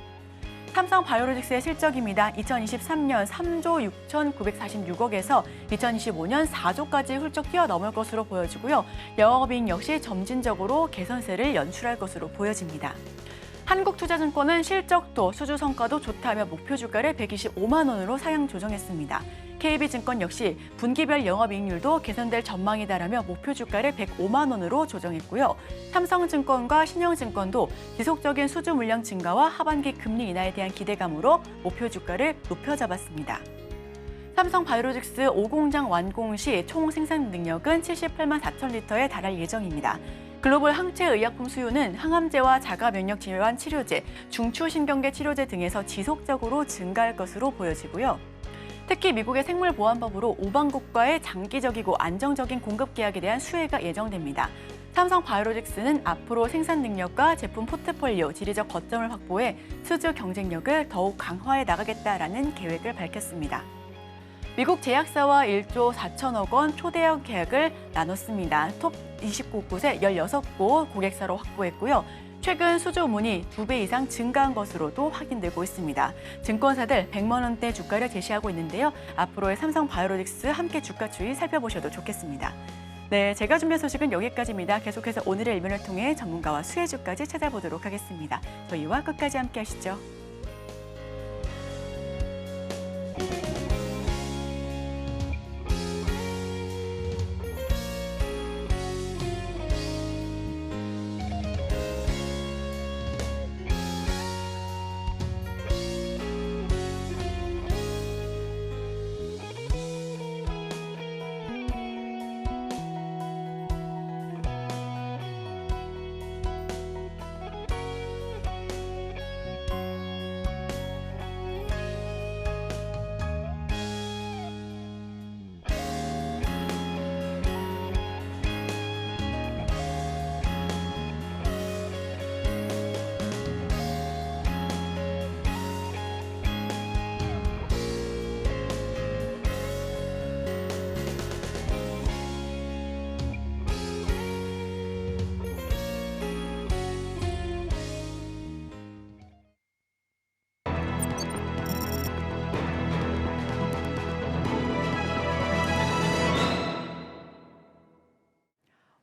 삼성바이오로직스의 실적입니다. 2023년 3조 6,946억에서 2025년 4조까지 훌쩍 뛰어넘을 것으로 보여지고요. 영업이익 역시 점진적으로 개선세를 연출할 것으로 보여집니다. 한국투자증권은 실적도 수주 성과도 좋다며 목표 주가를 125만 원으로 상향 조정했습니다. KB증권 역시 분기별 영업이익률도 개선될 전망이다라며 목표 주가를 105만 원으로 조정했고요. 삼성증권과 신영증권도 지속적인 수주 물량 증가와 하반기 금리 인하에 대한 기대감으로 목표 주가를 높여 잡았습니다. 삼성바이오로직스 5공장 완공 시 총 생산 능력은 78만 4천 리터에 달할 예정입니다. 글로벌 항체 의약품 수요는 항암제와 자가 면역 질환 치료제, 중추신경계 치료제 등에서 지속적으로 증가할 것으로 보여지고요. 특히 미국의 생물보안법으로 우방국과의 장기적이고 안정적인 공급 계약에 대한 수혜가 예정됩니다. 삼성바이오로직스는 앞으로 생산 능력과 제품 포트폴리오, 지리적 거점을 확보해 수주 경쟁력을 더욱 강화해 나가겠다라는 계획을 밝혔습니다. 미국 제약사와 1조 4천억 원 초대형 계약을 나눴습니다. 톱 29곳에 16곳 고객사로 확보했고요. 최근 수주 문의 2배 이상 증가한 것으로도 확인되고 있습니다. 증권사들 100만 원대 주가를 제시하고 있는데요. 앞으로의 삼성바이오로직스 함께 주가 추이 살펴보셔도 좋겠습니다. 네, 제가 준비한 소식은 여기까지입니다. 계속해서 오늘의 일면을 통해 전문가와 수혜주까지 찾아보도록 하겠습니다. 저희와 끝까지 함께 하시죠.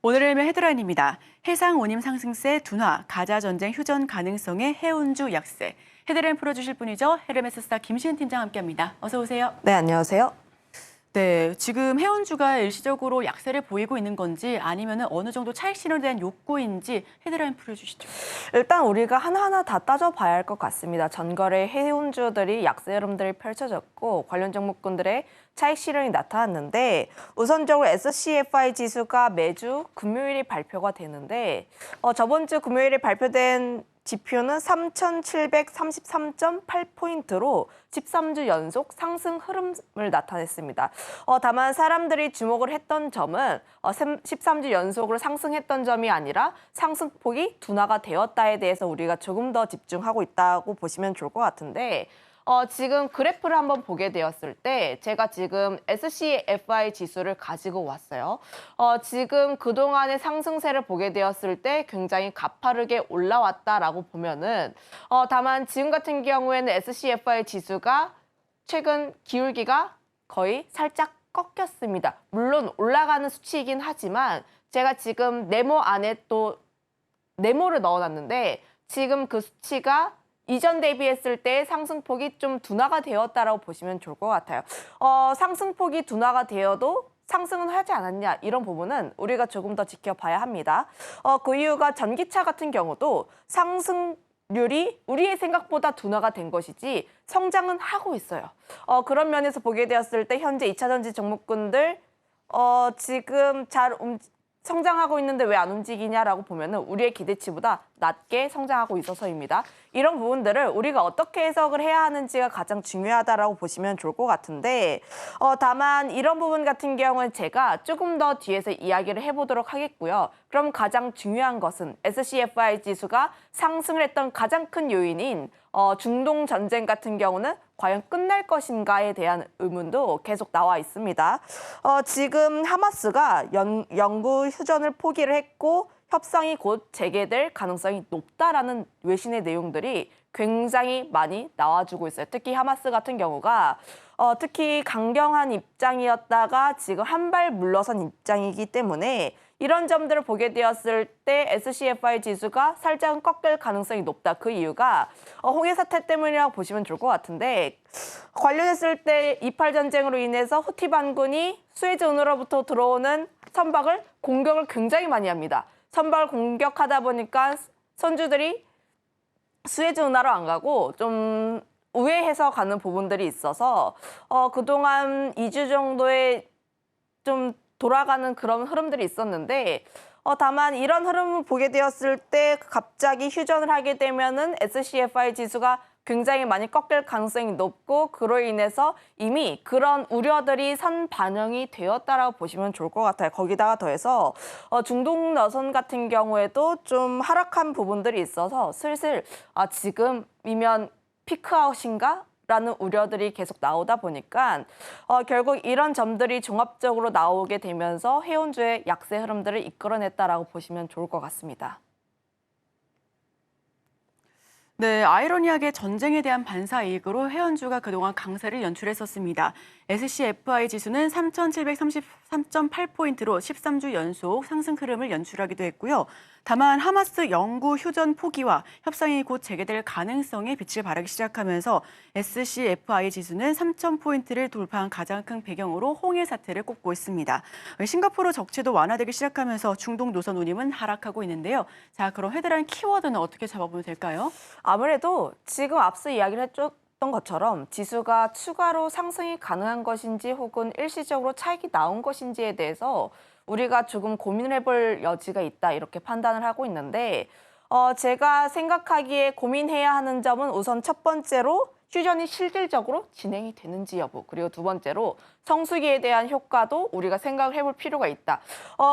오늘의 일면 헤드라인입니다. 해상 운임 상승세 둔화, 가자 전쟁 휴전 가능성의 해운주 약세. 헤드라인 풀어주실 분이죠. 헤르메스스타 김시은 팀장 함께합니다. 어서 오세요. 네, 안녕하세요. 네, 지금 해운주가 일시적으로 약세를 보이고 있는 건지 아니면 어느 정도 차익 실현에 대한 욕구인지 헤드라인 풀어주시죠. 일단 우리가 하나하나 다 따져봐야 할 것 같습니다. 전거래 해운주들이 약세 흐름들이 펼쳐졌고 관련 종목군들의 차익 실현이 나타났는데 우선적으로 SCFI 지수가 매주 금요일이 발표가 되는데 저번 주 금요일에 발표된 지표는 3,733.8포인트로 13주 연속 상승 흐름을 나타냈습니다. 다만 사람들이 주목을 했던 점은 13주 연속으로 상승했던 점이 아니라 상승폭이 둔화가 되었다에 대해서 우리가 조금 더 집중하고 있다고 보시면 좋을 것 같은데 지금 그래프를 한번 보게 되었을 때 제가 지금 SCFI 지수를 가지고 왔어요. 지금 그동안의 상승세를 보게 되었을 때 굉장히 가파르게 올라왔다라고 보면은 다만 지금 같은 경우에는 SCFI 지수가 최근 기울기가 거의 살짝 꺾였습니다. 물론 올라가는 수치이긴 하지만 제가 지금 네모 안에 또 네모를 넣어놨는데 지금 그 수치가 이전 대비했을 때 상승폭이 좀 둔화가 되었다라고 보시면 좋을 것 같아요. 상승폭이 둔화가 되어도 상승은 하지 않았냐 이런 부분은 우리가 조금 더 지켜봐야 합니다. 그 이유가 전기차 같은 경우도 상승률이 우리의 생각보다 둔화가 된 것이지 성장은 하고 있어요. 그런 면에서 보게 되었을 때 현재 2차 전지 종목군들 지금 잘 성장하고 있는데 왜 안 움직이냐라고 보면은 우리의 기대치보다 낮게 성장하고 있어서입니다. 이런 부분들을 우리가 어떻게 해석을 해야 하는지가 가장 중요하다라고 보시면 좋을 것 같은데 다만 이런 부분 같은 경우는 제가 조금 더 뒤에서 이야기를 해보도록 하겠고요. 그럼 가장 중요한 것은 SCFI 지수가 상승을 했던 가장 큰 요인인 중동 전쟁 같은 경우는 과연 끝날 것인가에 대한 의문도 계속 나와 있습니다. 지금 하마스가 영구 휴전을 포기를 했고 협상이 곧 재개될 가능성이 높다라는 외신의 내용들이 굉장히 많이 나와주고 있어요. 특히 하마스 같은 경우가 특히 강경한 입장이었다가 지금 한 발 물러선 입장이기 때문에 이런 점들을 보게 되었을 때 SCFI 지수가 살짝은 꺾일 가능성이 높다. 그 이유가 홍해 사태 때문이라고 보시면 좋을 것 같은데 관련했을 때 이팔 전쟁으로 인해서 후티 반군이 수에즈 운하로부터 들어오는 선박을 공격을 굉장히 많이 합니다. 선박을 공격하다 보니까 선주들이 수에즈 운하로 안 가고 좀 우회해서 가는 부분들이 있어서 그동안 2주 정도의 좀 돌아가는 그런 흐름들이 있었는데 다만 이런 흐름을 보게 되었을 때 갑자기 휴전을 하게 되면은 SCFI 지수가 굉장히 많이 꺾일 가능성이 높고 그로 인해서 이미 그런 우려들이 선반영이 되었다라고 보시면 좋을 것 같아요. 거기다가 더해서 중동 러선 같은 경우에도 좀 하락한 부분들이 있어서 슬슬 지금이면 피크아웃인가? 라는 우려들이 계속 나오다 보니까 결국 이런 점들이 종합적으로 나오게 되면서 해운주의 약세 흐름들을 이끌어냈다라고 보시면 좋을 것 같습니다. 네, 아이러니하게 전쟁에 대한 반사 이익으로 해운주가 그동안 강세를 연출했었습니다. SCFI 지수는 3,733.8포인트로 13주 연속 상승 흐름을 연출하기도 했고요. 다만 하마스 영구 휴전 포기와 협상이 곧 재개될 가능성에 빛을 발하기 시작하면서 SCFI 지수는 3,000포인트를 돌파한 가장 큰 배경으로 홍해 사태를 꼽고 있습니다. 싱가포르 적체도 완화되기 시작하면서 중동 노선 운임은 하락하고 있는데요. 자, 그럼 헤드라인 키워드는 어떻게 잡아보면 될까요? 아무래도 지금 앞서 이야기를 했던 것처럼 지수가 추가로 상승이 가능한 것인지 혹은 일시적으로 차익이 나온 것인지에 대해서 우리가 조금 고민을 해볼 여지가 있다 이렇게 판단을 하고 있는데 제가 생각하기에 고민해야 하는 점은 우선 첫 번째로 휴전이 실질적으로 진행이 되는지 여부 그리고 두 번째로 성수기에 대한 효과도 우리가 생각을 해볼 필요가 있다.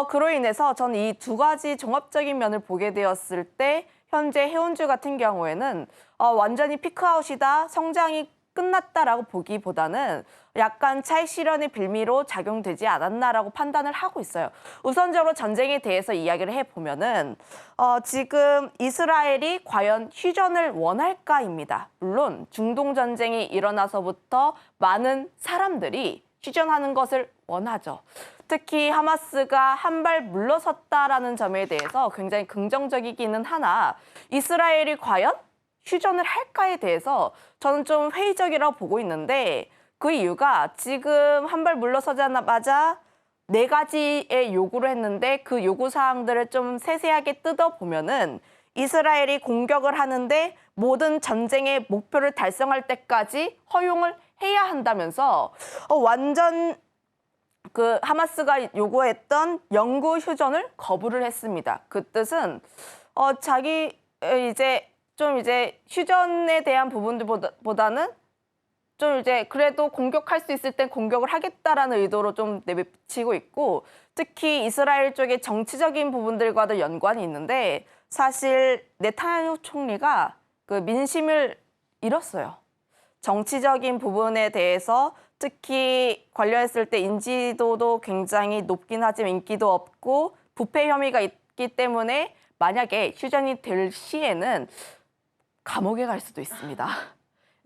그로 인해서 저는 이 두 가지 종합적인 면을 보게 되었을 때 현재 해운주 같은 경우에는 완전히 피크아웃이다, 성장이 끝났다라고 보기보다는 약간 차익 실현의 빌미로 작용되지 않았나라고 판단을 하고 있어요. 우선적으로 전쟁에 대해서 이야기를 해보면은 지금 이스라엘이 과연 휴전을 원할까입니다. 물론 중동 전쟁이 일어나서부터 많은 사람들이 휴전하는 것을 원하죠. 특히 하마스가 한 발 물러섰다라는 점에 대해서 굉장히 긍정적이기는 하나 이스라엘이 과연 휴전을 할까에 대해서 저는 좀 회의적이라고 보고 있는데 그 이유가 지금 한 발 물러서자마자 4가지의 요구를 했는데 그 요구 사항들을 좀 세세하게 뜯어보면은 이스라엘이 공격을 하는데 모든 전쟁의 목표를 달성할 때까지 허용을 해야 한다면서 완전 그 하마스가 요구했던 영구 휴전을 거부를 했습니다. 그 뜻은 자기 이제 좀 이제 휴전에 대한 부분들보다는 좀 이제 그래도 공격할 수 있을 땐 공격을 하겠다라는 의도로 좀 내비치고 있고, 특히 이스라엘 쪽의 정치적인 부분들과도 연관이 있는데, 사실 네타냐후 총리가 그 민심을 잃었어요. 정치적인 부분에 대해서 특히 관련했을 때 인지도도 굉장히 높긴 하지만 인기도 없고 부패 혐의가 있기 때문에 만약에 휴전이 될 시에는 감옥에 갈 수도 있습니다.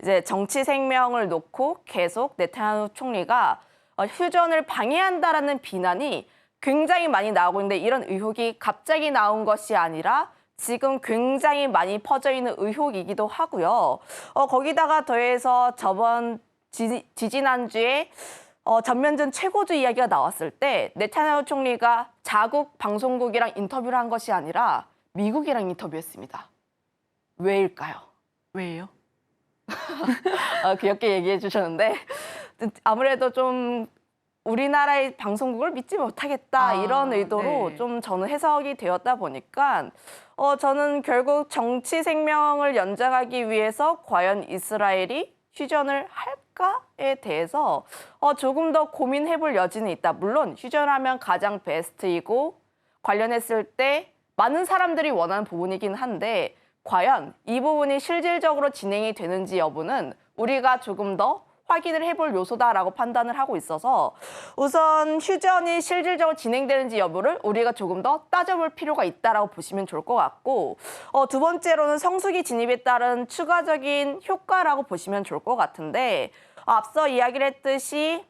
이제 정치 생명을 놓고 계속 네타냐후 총리가 휴전을 방해한다라는 비난이 굉장히 많이 나오고 있는데, 이런 의혹이 갑자기 나온 것이 아니라 지금 굉장히 많이 퍼져 있는 의혹이기도 하고요. 거기다가 더해서 저번 지지난주에 전면전 최고주 이야기가 나왔을 때 네타냐후 총리가 자국 방송국이랑 인터뷰를 한 것이 아니라 미국이랑 인터뷰했습니다. 왜일까요? 왜요? 귀엽게 얘기해 주셨는데, 아무래도 좀 우리나라의 방송국을 믿지 못하겠다 이런 의도로 네. 좀 저는 해석이 되었다 보니까 저는 결국 정치 생명을 연장하기 위해서 과연 이스라엘이 휴전을 할까에 대해서 조금 더 고민해 볼 여지는 있다. 물론 휴전하면 가장 베스트이고 관련했을 때 많은 사람들이 원하는 부분이긴 한데, 과연 이 부분이 실질적으로 진행이 되는지 여부는 우리가 조금 더 확인을 해볼 요소다라고 판단을 하고 있어서, 우선 휴전이 실질적으로 진행되는지 여부를 우리가 조금 더 따져볼 필요가 있다라고 보시면 좋을 것 같고, 두 번째로는 성수기 진입에 따른 추가적인 효과라고 보시면 좋을 것 같은데, 앞서 이야기를 했듯이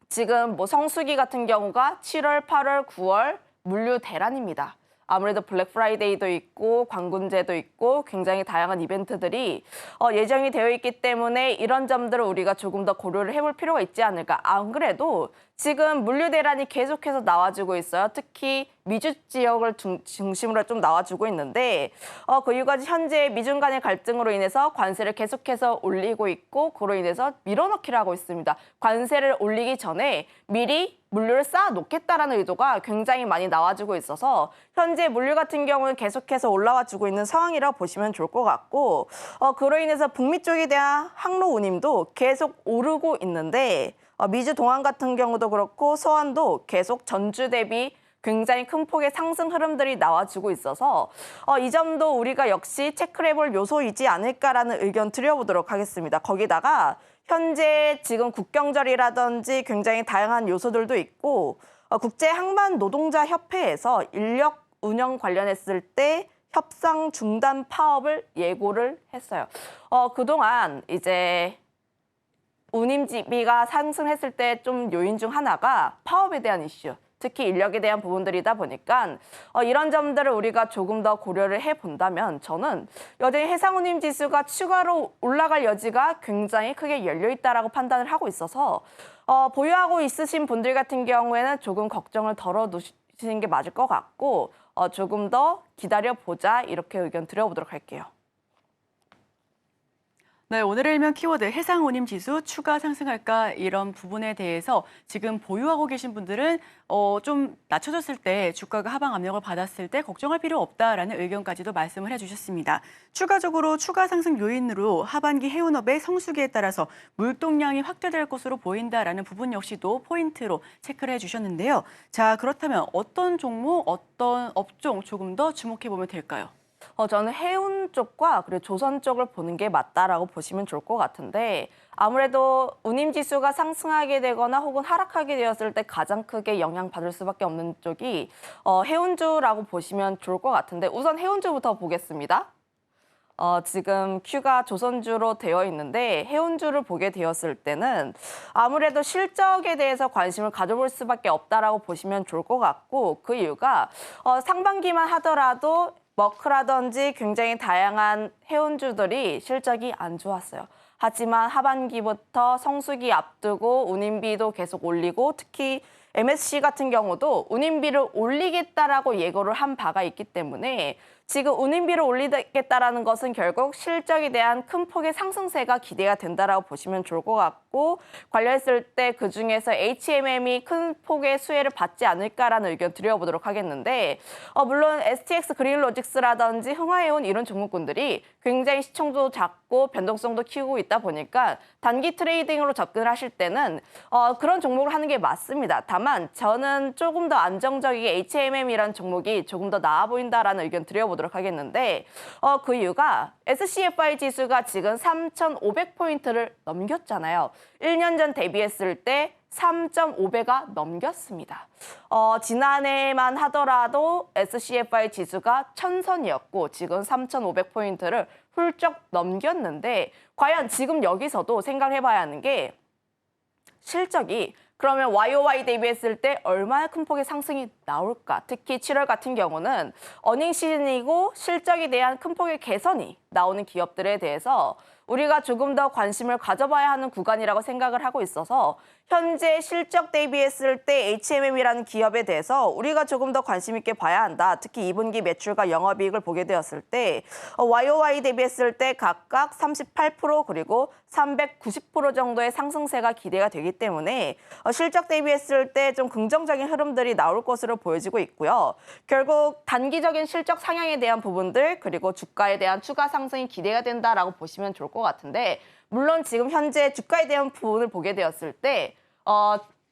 지금 뭐 성수기 같은 경우가 7월, 8월, 9월 물류 대란입니다. 아무래도 블랙 프라이데이도 있고 광군제도 있고 굉장히 다양한 이벤트들이 예정이 되어 있기 때문에 이런 점들을 우리가 조금 더 고려를 해볼 필요가 있지 않을까. 안 그래도 지금 물류 대란이 계속해서 나와주고 있어요. 특히 미주 지역을 중심으로 좀 나와주고 있는데, 그 이유가 현재 미중 간의 갈등으로 인해서 관세를 계속해서 올리고 있고, 그로 인해서 밀어넣기를 하고 있습니다. 관세를 올리기 전에 미리 물류를 쌓아놓겠다라는 의도가 굉장히 많이 나와주고 있어서 현재 물류 같은 경우는 계속해서 올라와주고 있는 상황이라고 보시면 좋을 것 같고, 그로 인해서 북미 쪽에 대한 항로 운임도 계속 오르고 있는데, 미주 동안 같은 경우도 그렇고 서안도 계속 전주 대비 굉장히 큰 폭의 상승 흐름들이 나와주고 있어서 이 점도 우리가 역시 체크를 해볼 요소이지 않을까라는 의견 드려보도록 하겠습니다. 거기다가 현재 지금 국경절이라든지 굉장히 다양한 요소들도 있고, 국제항만노동자협회에서 인력 운영 관련했을 때 협상 중단 파업을 예고를 했어요. 그동안 이제 운임비가 상승했을 때 좀 요인 중 하나가 파업에 대한 이슈, 특히 인력에 대한 부분들이다 보니까 이런 점들을 우리가 조금 더 고려를 해본다면 저는 여전히 해상운임 지수가 추가로 올라갈 여지가 굉장히 크게 열려있다라고 판단을 하고 있어서 보유하고 있으신 분들 같은 경우에는 조금 걱정을 덜어두시는 게 맞을 것 같고, 조금 더 기다려보자 이렇게 의견 드려보도록 할게요. 네, 오늘의 일면 키워드 해상운임 지수 추가 상승할까 이런 부분에 대해서 지금 보유하고 계신 분들은 좀 낮춰졌을 때 주가가 하방 압력을 받았을 때 걱정할 필요 없다라는 의견까지도 말씀을 해주셨습니다. 추가적으로 추가 상승 요인으로 하반기 해운업의 성수기에 따라서 물동량이 확대될 것으로 보인다라는 부분 역시도 포인트로 체크를 해주셨는데요. 자, 그렇다면 어떤 종목, 어떤 업종 조금 더 주목해 보면 될까요? 저는 해운 쪽과 그리고 조선 쪽을 보는 게 맞다라고 보시면 좋을 것 같은데, 아무래도 운임지수가 상승하게 되거나 혹은 하락하게 되었을 때 가장 크게 영향받을 수밖에 없는 쪽이 해운주라고 보시면 좋을 것 같은데, 우선 해운주부터 보겠습니다. 지금 Q가 조선주로 되어 있는데 해운주를 보게 되었을 때는 아무래도 실적에 대해서 관심을 가져볼 수밖에 없다라고 보시면 좋을 것 같고, 그 이유가 상반기만 하더라도 머크라든지 굉장히 다양한 해운주들이 실적이 안 좋았어요. 하지만 하반기부터 성수기 앞두고 운임비도 계속 올리고, 특히 MSC 같은 경우도 운임비를 올리겠다라고 예고를 한 바가 있기 때문에 지금 운임비를 올리겠다라는 것은 결국 실적에 대한 큰 폭의 상승세가 기대가 된다라고 보시면 좋을 것 같고 관련했을 때 그중에서 HMM이 큰 폭의 수혜를 받지 않을까라는 의견 드려보도록 하겠는데 물론 STX 그린로직스라든지 흥화해온 이런 종목군들이 굉장히 시총도 작고 변동성도 키우고 있다 보니까 단기 트레이딩으로 접근을 하실 때는 그런 종목을 하는 게 맞습니다. 다만 저는 조금 더 안정적이게 HMM이라는 종목이 조금 더 나아 보인다라는 의견 드려보도록 하겠는데 그 이유가 SCFI 지수가 지금 3,500포인트를 넘겼잖아요. 1년 전 대비했을 때 3.5배가 넘겼습니다. 지난해만 하더라도 SCFI 지수가 1000선이었고 지금 3,500포인트를 훌쩍 넘겼는데 과연 지금 여기서도 생각을 해봐야 하는 게 실적이 그러면 YOY 대비했을 때 얼마나 큰 폭의 상승이 나올까? 특히 7월 같은 경우는 어닝 시즌이고 실적에 대한 큰 폭의 개선이 나오는 기업들에 대해서 우리가 조금 더 관심을 가져봐야 하는 구간이라고 생각을 하고 있어서 현재 실적 대비했을 때 HMM이라는 기업에 대해서 우리가 조금 더 관심 있게 봐야 한다. 특히 2분기 매출과 영업이익을 보게 되었을 때 YOY 대비했을 때 각각 38% 그리고 390% 정도의 상승세가 기대가 되기 때문에 실적 대비했을 때 좀 긍정적인 흐름들이 나올 것으로 보여지고 있고요. 결국 단기적인 실적 상향에 대한 부분들 그리고 주가에 대한 추가 상승이 기대가 된다라고 보시면 좋을 것 같은데 물론 지금 현재 주가에 대한 부분을 보게 되었을 때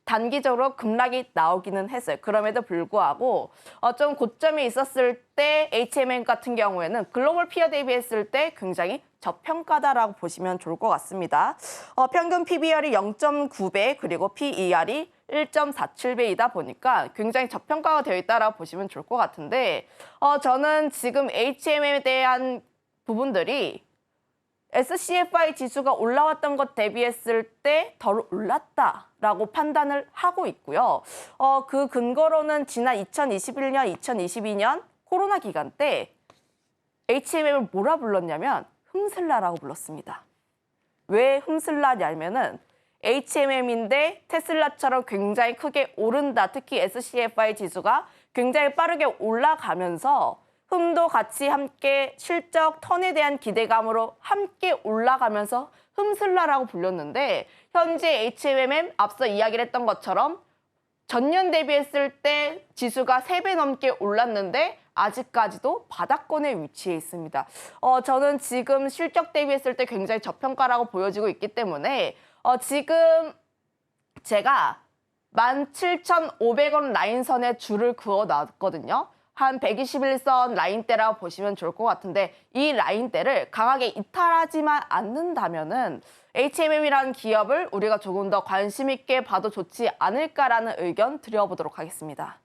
단기적으로 급락이 나오기는 했어요. 그럼에도 불구하고 좀 고점이 있었을 때 HMM 같은 경우에는 글로벌 피어 대비했을 때 굉장히 저평가다라고 보시면 좋을 것 같습니다. 평균 PBR이 0.9배 그리고 PER이 1.47배이다 보니까 굉장히 저평가가 되어 있다라고 보시면 좋을 것 같은데 저는 지금 HMM에 대한 부분들이 SCFI 지수가 올라왔던 것 대비했을 때 덜 올랐다라고 판단을 하고 있고요. 그 근거로는 지난 2021년, 2022년 코로나 기간 때 HMM을 뭐라 불렀냐면 흠슬라라고 불렀습니다. 왜 흠슬라냐면은 HMM인데 테슬라처럼 굉장히 크게 오른다. 특히 SCFI 지수가 굉장히 빠르게 올라가면서 흠도 같이 함께 실적 턴에 대한 기대감으로 함께 올라가면서 흠슬라라고 불렸는데 현재 HMM 앞서 이야기를 했던 것처럼 전년 대비했을 때 지수가 3배 넘게 올랐는데 아직까지도 바닥권에 위치해 있습니다. 저는 지금 실적 대비했을 때 굉장히 저평가라고 보여지고 있기 때문에 지금 제가 17,500원 라인선에 줄을 그어놨거든요. 한 121선 라인대라고 보시면 좋을 것 같은데 이 라인대를 강하게 이탈하지만 않는다면은 HMM이라는 기업을 우리가 조금 더 관심 있게 봐도 좋지 않을까라는 의견 드려보도록 하겠습니다.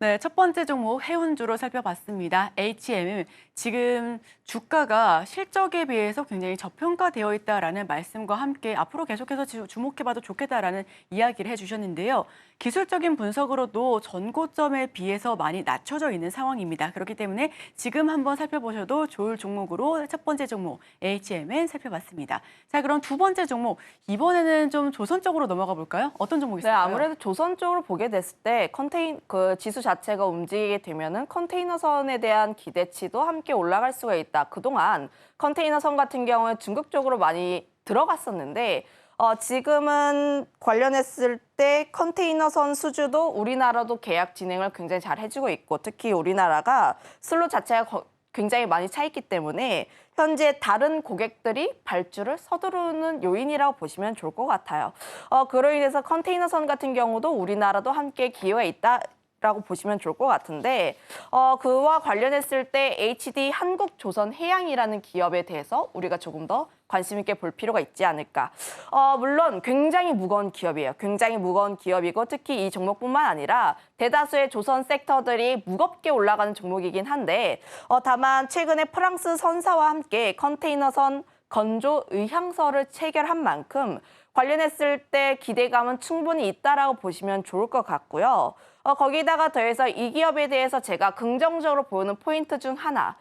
네, 첫 번째 종목 해운주로 살펴봤습니다. HMM, 지금 주가가 실적에 비해서 굉장히 저평가되어 있다라는 말씀과 함께 앞으로 계속해서 주목해봐도 좋겠다라는 이야기를 해주셨는데요. 기술적인 분석으로도 전고점에 비해서 많이 낮춰져 있는 상황입니다. 그렇기 때문에 지금 한번 살펴보셔도 좋을 종목으로 첫 번째 종목 HMM 살펴봤습니다. 자, 그럼 두 번째 종목, 이번에는 좀 조선 쪽으로 넘어가 볼까요? 어떤 종목이 네, 있을까요? 아무래도 조선 쪽으로 보게 됐을 때 그 지수 자체가 움직이게 되면은 컨테이너선에 대한 기대치도 함께 올라갈 수가 있다. 그동안 컨테이너선 같은 경우에 중국 쪽으로 많이 들어갔었는데 지금은 관련했을 때 컨테이너선 수주도 우리나라도 계약 진행을 굉장히 잘 해주고 있고 특히 우리나라가 슬롯 자체가 굉장히 많이 차 있기 때문에 현재 다른 고객들이 발주를 서두르는 요인이라고 보시면 좋을 것 같아요. 그로 인해서 컨테이너선 같은 경우도 우리나라도 함께 기회가 있다라고 보시면 좋을 것 같은데 그와 관련했을 때 HD 한국조선해양이라는 기업에 대해서 우리가 조금 더 관심 있게 볼 필요가 있지 않을까. 물론 굉장히 무거운 기업이에요. 굉장히 무거운 기업이고 특히 이 종목뿐만 아니라 대다수의 조선 섹터들이 무겁게 올라가는 종목이긴 한데 다만 최근에 프랑스 선사와 함께 컨테이너선 건조 의향서를 체결한 만큼 관련했을 때 기대감은 충분히 있다라고 보시면 좋을 것 같고요. 거기다가 더해서 이 기업에 대해서 제가 긍정적으로 보는 포인트 중 하나,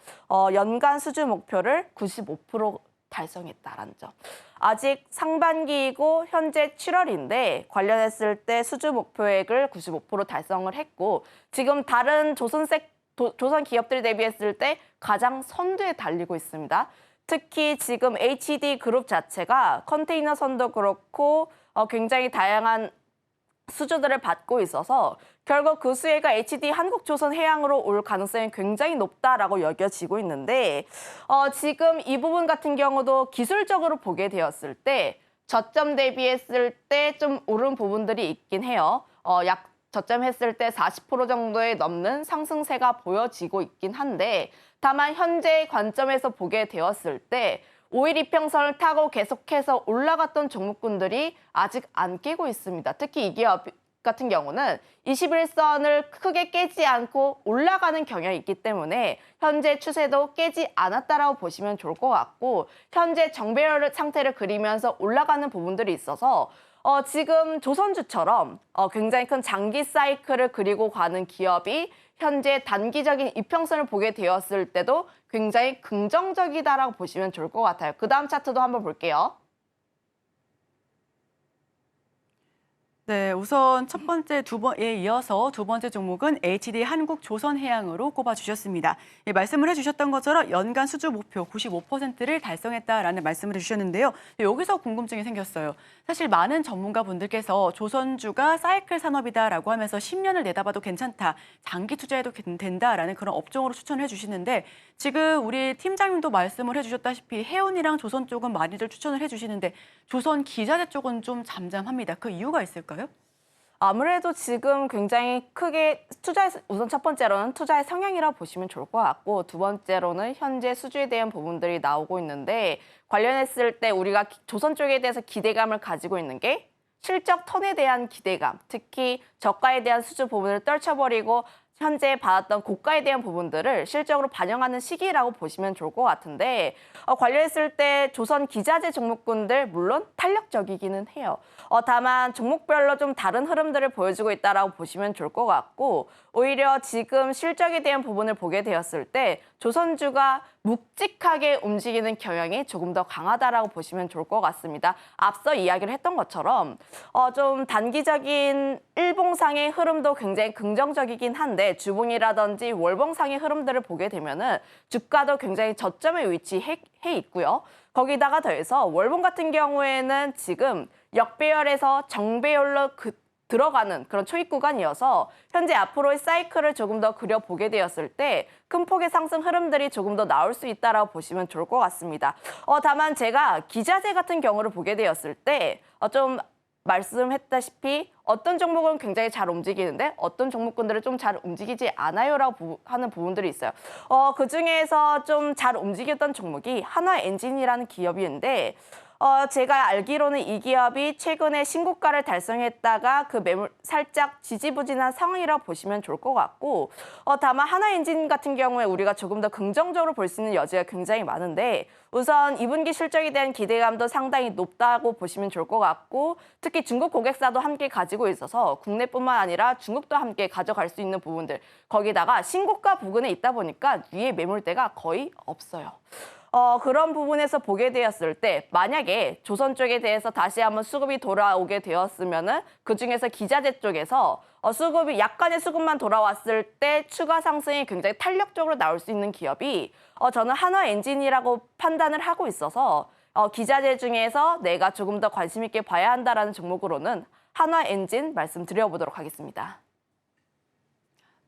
연간 수주 목표를 95% 달성했다라는 점. 아직 상반기이고 현재 7월인데 관련했을 때 수주 목표액을 95% 달성을 했고 지금 다른 조선 조선 기업들이 대비했을 때 가장 선두에 달리고 있습니다. 특히 지금 HD 그룹 자체가 컨테이너선도 그렇고 굉장히 다양한 수주들을 받고 있어서 결국 그 수혜가 HD 한국조선해양으로 올 가능성이 굉장히 높다라고 여겨지고 있는데 지금 이 부분 같은 경우도 기술적으로 보게 되었을 때 저점 대비했을 때 좀 오른 부분들이 있긴 해요. 약 저점했을 때 40% 정도에 넘는 상승세가 보여지고 있긴 한데 다만 현재 관점에서 보게 되었을 때 5일 이평선을 타고 계속해서 올라갔던 종목군들이 아직 안 깨고 있습니다. 특히 이 기업 같은 경우는 21선을 크게 깨지 않고 올라가는 경향이 있기 때문에 현재 추세도 깨지 않았다라고 보시면 좋을 것 같고 현재 정배열 상태를 그리면서 올라가는 부분들이 있어서 지금 조선주처럼 굉장히 큰 장기 사이클을 그리고 가는 기업이 현재 단기적인 이평선을 보게 되었을 때도 굉장히 긍정적이다라고 보시면 좋을 것 같아요. 그 다음 차트도 한번 볼게요. 네, 우선 첫 번째, 이어서 두 번째 종목은 HD 한국조선해양으로 꼽아주셨습니다. 예, 말씀을 해주셨던 것처럼 연간 수주 목표 95%를 달성했다라는 말씀을 해주셨는데요. 여기서 궁금증이 생겼어요. 사실 많은 전문가분들께서 조선주가 사이클 산업이다라고 하면서 10년을 내다봐도 괜찮다, 장기 투자해도 된다라는 그런 업종으로 추천을 해주시는데 지금 우리 팀장님도 말씀을 해주셨다시피 해운이랑 조선 쪽은 많이들 추천을 해주시는데 조선 기자재 쪽은 좀 잠잠합니다. 그 이유가 있을까요? 아무래도 지금 굉장히 크게 우선 첫 번째로는 투자의 성향이라고 보시면 좋을 것 같고 두 번째로는 현재 수주에 대한 부분들이 나오고 있는데 관련했을 때 우리가 조선 쪽에 대해서 기대감을 가지고 있는 게 실적 턴에 대한 기대감, 특히 저가에 대한 수주 부분을 떨쳐버리고 현재 받았던 고가에 대한 부분들을 실적으로 반영하는 시기라고 보시면 좋을 것 같은데 관련했을 때 조선 기자재 종목군들 물론 탄력적이기는 해요. 다만 종목별로 좀 다른 흐름들을 보여주고 있다라고 보시면 좋을 것 같고 오히려 지금 실적에 대한 부분을 보게 되었을 때 조선주가 묵직하게 움직이는 경향이 조금 더 강하다라고 보시면 좋을 것 같습니다. 앞서 이야기를 했던 것처럼 좀 단기적인 일봉상의 흐름도 굉장히 긍정적이긴 한데 주봉이라든지 월봉상의 흐름들을 보게 되면은 주가도 굉장히 저점에 위치해 있고요. 거기다가 더해서 월봉 같은 경우에는 지금 역배열에서 정배열로 들어가는 그런 초입 구간이어서 현재 앞으로의 사이클을 조금 더 그려보게 되었을 때 큰 폭의 상승 흐름들이 조금 더 나올 수 있다라고 보시면 좋을 것 같습니다. 다만 제가 기자재 같은 경우를 보게 되었을 때 좀 말씀했다시피 어떤 종목은 굉장히 잘 움직이는데 어떤 종목군들은 좀 잘 움직이지 않아요라고 하는 부분들이 있어요. 그중에서 좀 잘 움직였던 종목이 한화엔진이라는 기업이었는데 제가 알기로는 이 기업이 최근에 신고가를 달성했다가 그 매물 살짝 지지부진한 상황이라고 보시면 좋을 것 같고 다만 하나엔진 같은 경우에 우리가 조금 더 긍정적으로 볼 수 있는 여지가 굉장히 많은데 우선 2분기 실적에 대한 기대감도 상당히 높다고 보시면 좋을 것 같고 특히 중국 고객사도 함께 가지고 있어서 국내뿐만 아니라 중국도 함께 가져갈 수 있는 부분들 거기다가 신고가 부근에 있다 보니까 위에 매물대가 거의 없어요. 그런 부분에서 보게 되었을 때 만약에 조선 쪽에 대해서 다시 한번 수급이 돌아오게 되었으면은 그중에서 기자재 쪽에서 수급이 약간의 수급만 돌아왔을 때 추가 상승이 굉장히 탄력적으로 나올 수 있는 기업이 저는 한화엔진이라고 판단을 하고 있어서 기자재 중에서 내가 조금 더 관심 있게 봐야 한다라는 종목으로는 한화엔진 말씀드려보도록 하겠습니다.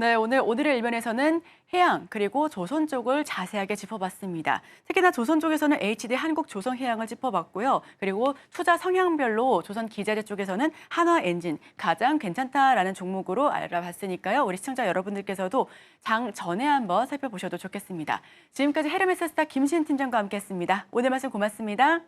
네, 오늘의 일면에서는 해양 그리고 조선 쪽을 자세하게 짚어봤습니다. 특히나 조선 쪽에서는 HD 한국조선해양을 짚어봤고요. 그리고 투자 성향별로 조선 기자재 쪽에서는 한화엔진 가장 괜찮다라는 종목으로 알아봤으니까요. 우리 시청자 여러분들께서도 장 전에 한번 살펴보셔도 좋겠습니다. 지금까지 헤르메스 스타 김신 팀장과 함께했습니다. 오늘 말씀 고맙습니다.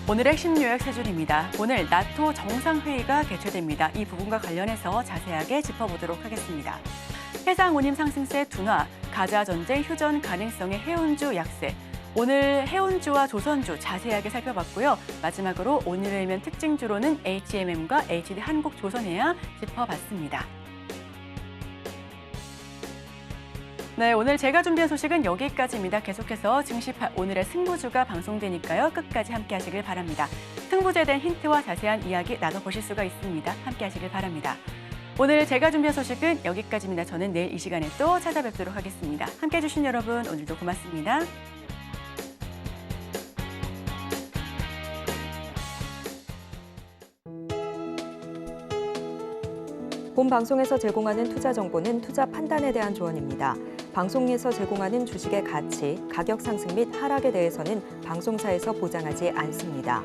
오늘의 핵심 요약 세 줄입니다. 오늘 나토 정상회의가 개최됩니다. 이 부분과 관련해서 자세하게 짚어보도록 하겠습니다. 해상 운임 상승세 둔화, 가자 전쟁 휴전 가능성의 해운주 약세. 오늘 해운주와 조선주 자세하게 살펴봤고요. 마지막으로 오늘의 일면 특징주로는 HMM과 HD 한국조선해양 짚어봤습니다. 네, 오늘 제가 준비한 소식은 여기까지입니다. 계속해서 증시파 오늘의 승부주가 방송되니까요. 끝까지 함께 하시길 바랍니다. 승부주에 대한 힌트와 자세한 이야기 나눠보실 수가 있습니다. 함께 하시길 바랍니다. 오늘 제가 준비한 소식은 여기까지입니다. 저는 내일 이 시간에 또 찾아뵙도록 하겠습니다. 함께 해주신 여러분 오늘도 고맙습니다. 본 방송에서 제공하는 투자 정보는 투자 판단에 대한 조언입니다. 방송에서 제공하는 주식의 가치, 가격 상승 및 하락에 대해서는 방송사에서 보장하지 않습니다.